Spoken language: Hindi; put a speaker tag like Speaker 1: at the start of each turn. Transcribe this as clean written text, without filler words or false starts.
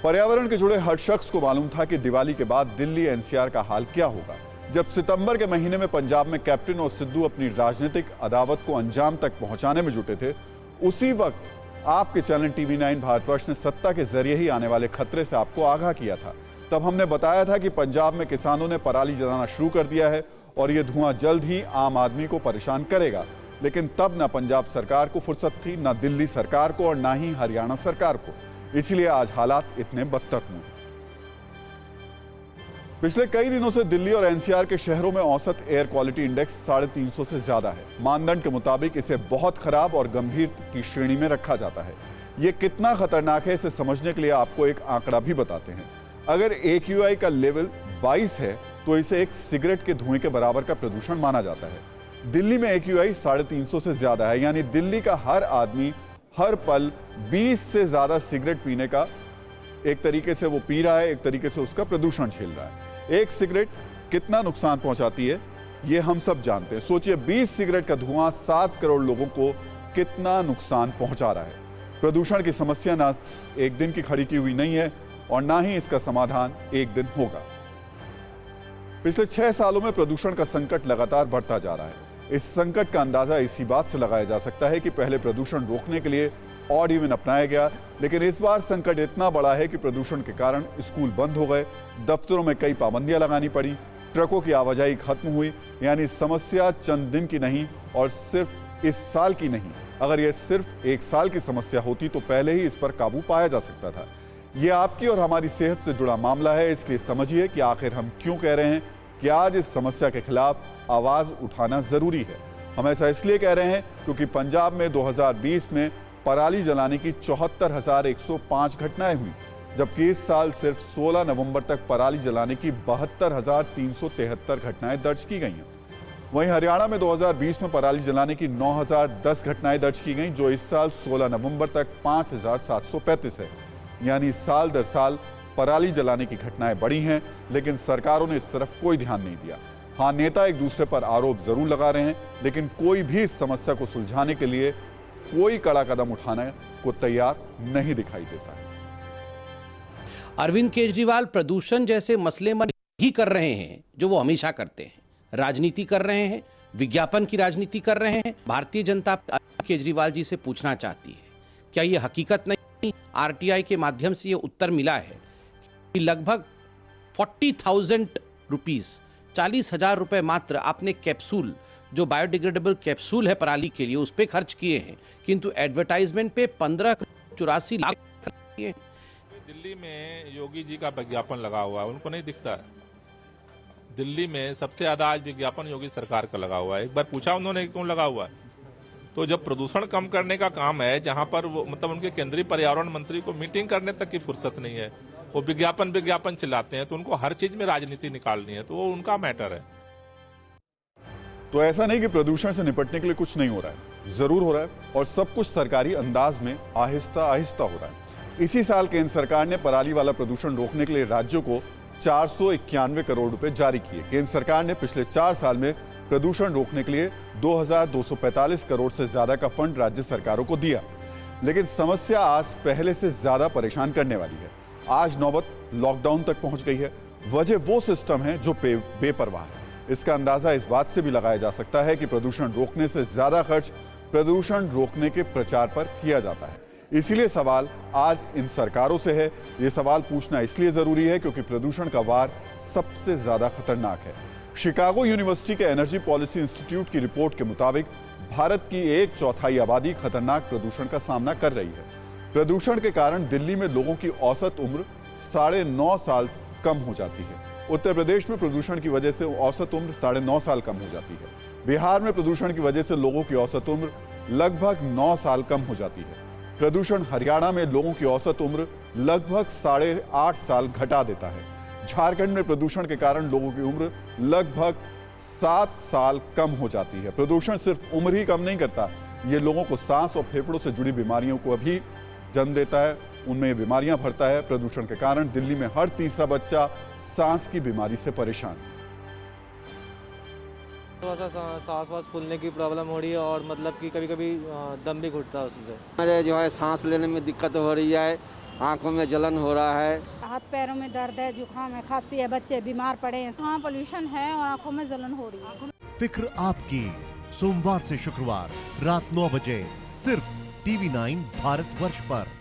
Speaker 1: पर्यावरण के जुड़े हर शख्स को मालूम था कि दिवाली के बाद दिल्ली एनसीआर का हाल क्या होगा। जब सितंबर के महीने में पंजाब में कैप्टन और सिद्धू अपनी राजनीतिक अदावत को अंजाम तक पहुंचाने में जुटे थे, उसी वक्त आपके चैनल TV9 भारतवर्ष ने सत्ता के जरिए ही आने वाले खतरे से आपको आगाह किया था। तब हमने बताया था कि पंजाब में किसानों ने पराली जलाना शुरू कर दिया है और यह धुआं जल्द ही आम आदमी को परेशान करेगा। लेकिन तब ना पंजाब सरकार को फुर्सत थी, ना दिल्ली सरकार को और ना ही हरियाणा सरकार को। इसलिए आज हालात इतने बदतर हुए। पिछले कई दिनों से दिल्ली और एनसीआर के शहरों में औसत एयर क्वालिटी इंडेक्स 350 से ज्यादा है। मानदंड के मुताबिक इसे बहुत खराब और गंभीर की श्रेणी में रखा जाता है। यह कितना खतरनाक है, इसे समझने के लिए आपको एक आंकड़ा भी बताते हैं। अगर AQI का लेवल 22 है तो इसे एक सिगरेट के धुएं के बराबर का प्रदूषण माना जाता है। दिल्ली में AQI 350 से ज्यादा है, यानी दिल्ली का हर आदमी हर पल 20 से ज्यादा सिगरेट पीने का, एक तरीके से वो पी रहा है, एक तरीके से उसका प्रदूषण झेल रहा है। एक सिगरेट कितना नुकसान पहुंचाती है ये हम सब जानते हैं। सोचिए 20 सिगरेट का धुआं 7 करोड़ लोगों को कितना नुकसान पहुंचा रहा है। प्रदूषण की समस्या ना एक दिन की खड़ी की हुई नहीं है और ना ही इसका समाधान एक दिन होगा। पिछले 6 सालों में प्रदूषण का संकट लगातार बढ़ता जा रहा है। इस संकट का अंदाजा इसी बात से लगाया जा सकता है कि पहले प्रदूषण रोकने के लिए ऑड इवन अपनाया गया, लेकिन इस बार संकट इतना बड़ा है कि प्रदूषण के कारण स्कूल बंद हो गए, दफ्तरों में कई पाबंदियां लगानी पड़ी, ट्रकों की आवाजाही खत्म हुई। यानी समस्या चंद दिन की नहीं और सिर्फ इस साल की नहीं। अगर यह सिर्फ 1 साल की समस्या होती तो पहले ही इस पर काबू पाया जा सकता था। यह आपकी और हमारी सेहत से जुड़ा मामला है, इसलिए समझिए कि आखिर हम क्यों कह रहे हैं कि आज इस समस्या के खिलाफ आवाज उठाना जरूरी है। हम ऐसा इसलिए कह रहे हैं क्योंकि पंजाब में 2020 में पराली जलाने की 74,105 घटनाएं हुई, जबकि इस साल सिर्फ 16 नवंबर तक पराली जलाने की 72,373 घटनाएं दर्ज की गई हैं। वहीं हरियाणा में 2020 में पराली जलाने की 9,010 घटनाएं दर्ज की गई, जो इस साल 16 नवंबर तक 5,735 है। यानी साल दर साल पराली जलाने की घटनाएं बढ़ी हैं, लेकिन सरकारों ने इस तरफ कोई ध्यान नहीं दिया। हाँ, नेता एक दूसरे पर आरोप जरूर लगा रहे हैं, लेकिन कोई भी इस समस्या को सुलझाने के लिए कोई कड़ा कदम उठाने को तैयार नहीं दिखाई देता है।
Speaker 2: अरविंद केजरीवाल प्रदूषण जैसे मसले में ही कर रहे हैं जो वो हमेशा करते हैं। राजनीति कर रहे हैं, विज्ञापन की राजनीति कर रहे हैं। भारतीय जनता केजरीवाल जी से पूछना चाहती है, क्या ये हकीकत नहीं? RTI के माध्यम से ये उत्तर मिला है कि लगभग 40,000 रुपीज, 40,000 रुपए मात्र आपने कैप्सूल, जो बायोडिग्रेडेबल कैप्सूल है पराली के लिए, उस पे खर्च किए हैं, किंतु एडवर्टाइजमेंट पे 15,84 लाख किए।
Speaker 3: दिल्ली में योगी जी का विज्ञापन लगा हुआ है, उनको नहीं दिखता है। दिल्ली में सबसे ज्यादा आज विज्ञापन योगी सरकार का लगा हुआ है। एक बार पूछा उन्होंने क्यों लगा हुआ है, तो जब प्रदूषण कम करने का काम है, जहां पर वो मतलब उनके केंद्रीय पर्यावरण मंत्री को मीटिंग करने तक की फुर्सत नहीं है, वो विज्ञापन चिल्लाते हैं, तो उनको हर चीज में राजनीति निकालनी है, तो वो उनका मैटर है।
Speaker 1: तो ऐसा नहीं कि प्रदूषण से निपटने के लिए कुछ नहीं हो रहा है, जरूर हो रहा है, और सब कुछ सरकारी अंदाज में आहिस्ता आहिस्ता हो रहा है। इसी साल केंद्र सरकार ने पराली वाला प्रदूषण रोकने के लिए राज्यों को 491 करोड़ रुपए जारी किए। केंद्र सरकार ने पिछले 4 साल में प्रदूषण रोकने के लिए 2,245 करोड़ से ज्यादा का फंड राज्य सरकारों को दिया। लेकिन समस्या आज पहले से ज्यादा परेशान करने वाली है। आज नौबत लॉकडाउन तक पहुंच गई है। वजह वो सिस्टम है जो बेपरवाह है। इसका अंदाजा इस बात से भी लगाया जा सकता है कि प्रदूषण रोकने से ज्यादा खर्च प्रदूषण रोकने के प्रचार पर किया जाता है। इसीलिए सवाल आज इन सरकारों से है। ये सवाल पूछना इसलिए जरूरी है क्योंकि प्रदूषण का वार सबसे ज्यादा खतरनाक है। शिकागो यूनिवर्सिटी के एनर्जी पॉलिसी इंस्टीट्यूट की रिपोर्ट के मुताबिक भारत की 1/4 आबादी खतरनाक प्रदूषण का सामना कर रही है। प्रदूषण के कारण दिल्ली में लोगों की औसत उम्र 9.5 साल कम हो जाती है। उत्तर प्रदेश में प्रदूषण की वजह से औसत उम्र 9.5 साल कम हो जाती है। बिहार में प्रदूषण की वजह से लोगों की औसत उम्र लगभग 9 साल कम हो जाती है। प्रदूषण हरियाणा में लोगों की औसत उम्र लगभग 8.5 साल घटा देता है। झारखंड में प्रदूषण के कारण लोगों की उम्र लगभग 7 साल कम हो जाती है। प्रदूषण सिर्फ उम्र ही कम नहीं करता, ये लोगों को सांस और फेफड़ों से जुड़ी बीमारियों को भी जन्म देता है, उनमें बीमारियां भरता है। प्रदूषण के कारण दिल्ली में हर तीसरा बच्चा सांस की बीमारी से परेशान।
Speaker 4: थोड़ा सा सांस वास फूलने की प्रॉब्लम हो रही है और मतलब कि कभी कभी दम भी घुटता है उससे।
Speaker 5: मेरे जो है सांस लेने में दिक्कत हो रही है, आंखों में जलन हो रहा है,
Speaker 6: हाथ पैरों में दर्द है, जुकाम है, खांसी है, बच्चे बीमार पड़े हैं।
Speaker 7: हाँ, पोल्यूशन है और आंखों में जलन हो रही है।
Speaker 8: फिक्र आपकी, सोमवार से शुक्रवार रात 9 बजे सिर्फ TV9 भारतवर्ष पर।